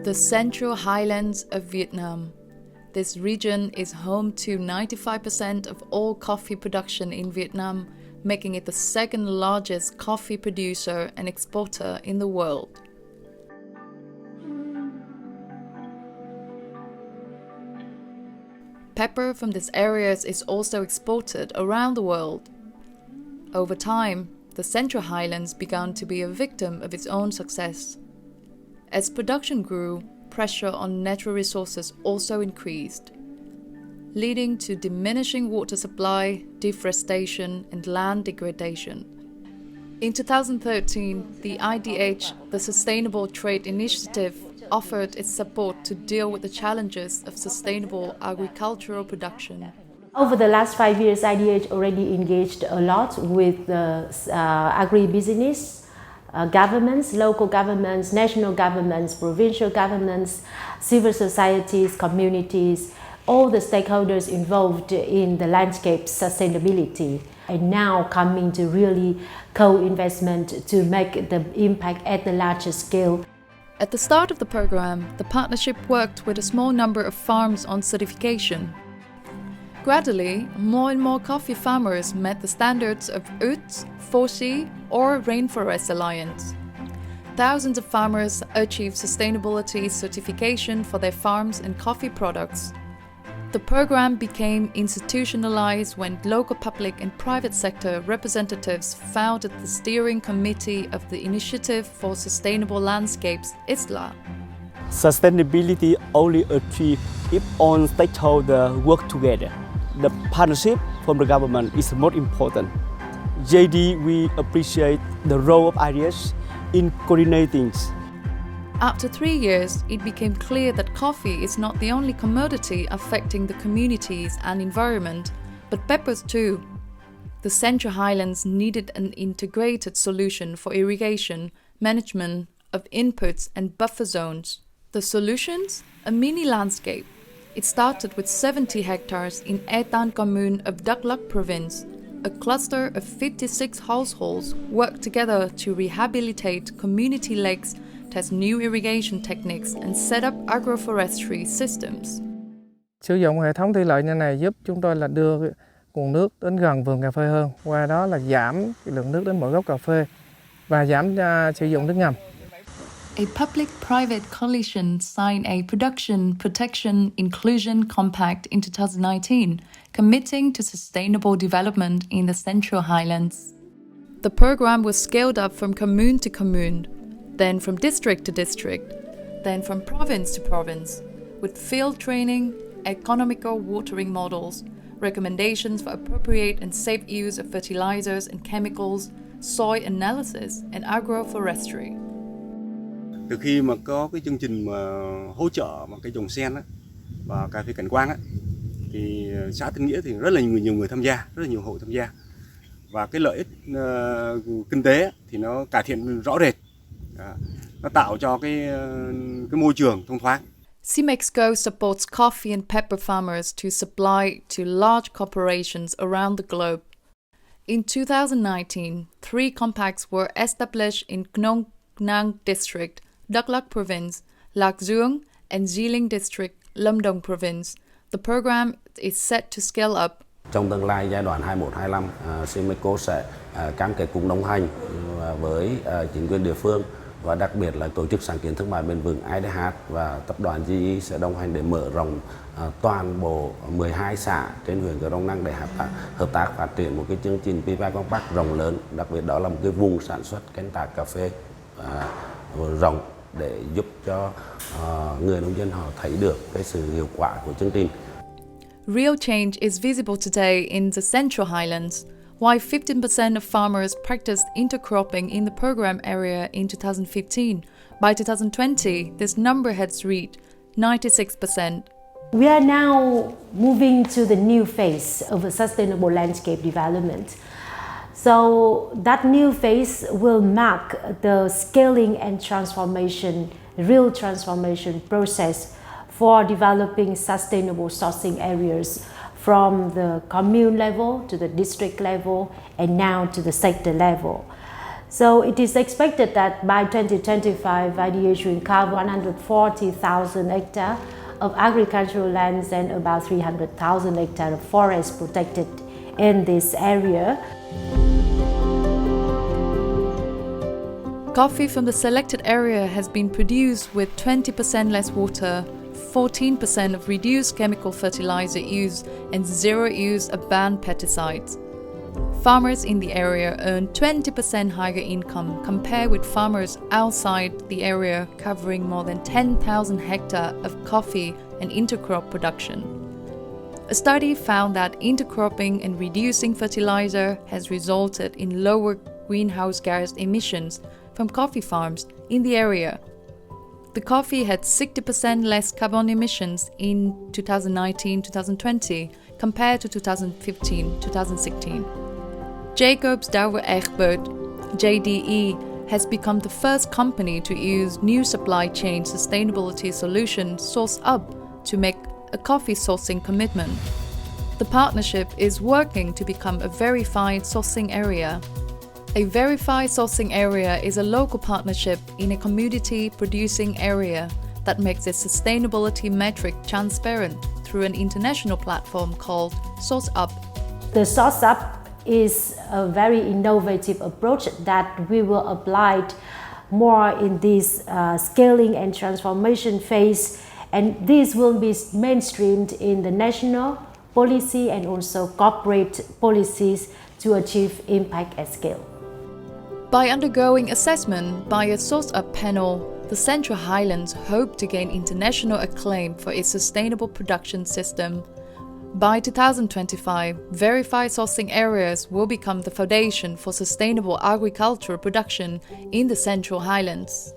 The Central Highlands of Vietnam. This region is home to 95% of all coffee production in Vietnam, making it the second largest coffee producer and exporter in the world. Pepper from these areas is also exported around the world. Over time, the Central Highlands began to be a victim of its own success. As production grew, pressure on natural resources also increased, leading to diminishing water supply, deforestation, and land degradation. In 2013, the IDH, the Sustainable Trade Initiative, offered its support to deal with the challenges of sustainable agricultural production. Over the last 5 years, IDH already engaged a lot with the agribusiness, governments, local governments, national governments, provincial governments, civil societies, communities, all the stakeholders involved in the landscape sustainability, and now coming to really co-investment to make the impact at the larger scale. At the start of the program, the partnership worked with a small number of farms on certification. Gradually, more and more coffee farmers met the standards of UTZ, FOSI, or Rainforest Alliance. Thousands of farmers achieved sustainability certification for their farms and coffee products. The program became institutionalized when local public and private sector representatives founded the Steering Committee of the Initiative for Sustainable Landscapes, ISLA. Sustainability only achieved if all stakeholders work together. The partnership from the government is most important. JD, we appreciate the role of IDH in coordinating. After 3 years, it became clear that coffee is not the only commodity affecting the communities and environment, but peppers too. The Central Highlands needed an integrated solution for irrigation, management of inputs and buffer zones. The solutions? A mini landscape. It started with 70 hectares in Etan commune of Đắk Lắk province. A cluster of 56 households worked together to rehabilitate community lakes, test new irrigation techniques and set up agroforestry systems. Sử dụng hệ thống thủy lợi như này giúp chúng tôi là đưa nguồn nước đến gần vườn cà phê hơn, qua đó là giảm lượng nước đến mỗi gốc cà phê và giảm sử dụng nước ngầm. A public-private coalition signed a Production, Protection, Inclusion Compact in 2019, committing to sustainable development in the Central Highlands. The program was scaled up from commune to commune, then from district to district, then from province to province, with field training, economical watering models, recommendations for appropriate and safe use of fertilizers and chemicals, soil analysis, and agroforestry. Từ khi mà có cái chương trình mà hỗ trợ mà cây trồng sen á, và cà phê cảnh quan á, thì xã Tân Nghĩa thì rất là nhiều người tham gia, rất là nhiều hộ tham gia, và cái lợi ích kinh tế thì nó cải thiện rõ rệt, nó tạo cho cái môi trường thông thoáng. Cimexco supports coffee and pepper farmers to supply to large corporations around the globe. In 2019, 3 compacts were established in Nong Nang district, Đắk Lắk province, Lạc Dương, and Di district, Lâm Đồng province. The program is set to scale up. Trong tương lai giai đoạn 21-25, Cimexco sẽ cam kết cùng đồng hành với chính quyền địa phương và đặc biệt là tổ chức sáng kiến thương mại bền vững IDH và tập đoàn GE sẽ đồng hành để mở rộng toàn bộ 12 xã trên huyện Crong Năng để hợp tác phát triển một cái chương trình PPI Compact rộng lớn, đặc biệt đó là một cái vùng sản xuất canh tác cà phê rộng để giúp cho người nông dân họ thấy được cái sự hiệu quả của chương trình. Real change is visible today in the Central Highlands. While 15% of farmers practiced intercropping in the program area in 2015, by 2020, this number has reached 96%. We are now moving to the new phase of a sustainable landscape development. So that new phase will mark the scaling and transformation, real transformation process for developing sustainable sourcing areas from the commune level to the district level and now to the sector level. So it is expected that by 2025, IDH will cover 140,000 hectares of agricultural lands and about 300,000 hectares of forest protected in this area. Coffee from the selected area has been produced with 20% less water, 14% of reduced chemical fertilizer use and zero use of banned pesticides. Farmers in the area earn 20% higher income compared with farmers outside the area covering more than 10,000 hectares of coffee and intercrop production. A study found that intercropping and reducing fertilizer has resulted in lower greenhouse gas emissions from coffee farms in the area. The coffee had 60% less carbon emissions in 2019-2020 compared to 2015-2016. Jacobs Douwe Egberts, JDE, has become the first company to use new supply chain sustainability solution Source Up to make a coffee sourcing commitment. The partnership is working to become a verified sourcing area. A verified sourcing area is a local partnership in a community producing area that makes its sustainability metric transparent through an international platform called Source Up. The Source Up is a very innovative approach that we will apply more in this scaling and transformation phase, and this will be mainstreamed in the national policy and also corporate policies to achieve impact at scale. By undergoing assessment by a Source Up panel, the Central Highlands hope to gain international acclaim for its sustainable production system. By 2025, verified sourcing areas will become the foundation for sustainable agricultural production in the Central Highlands.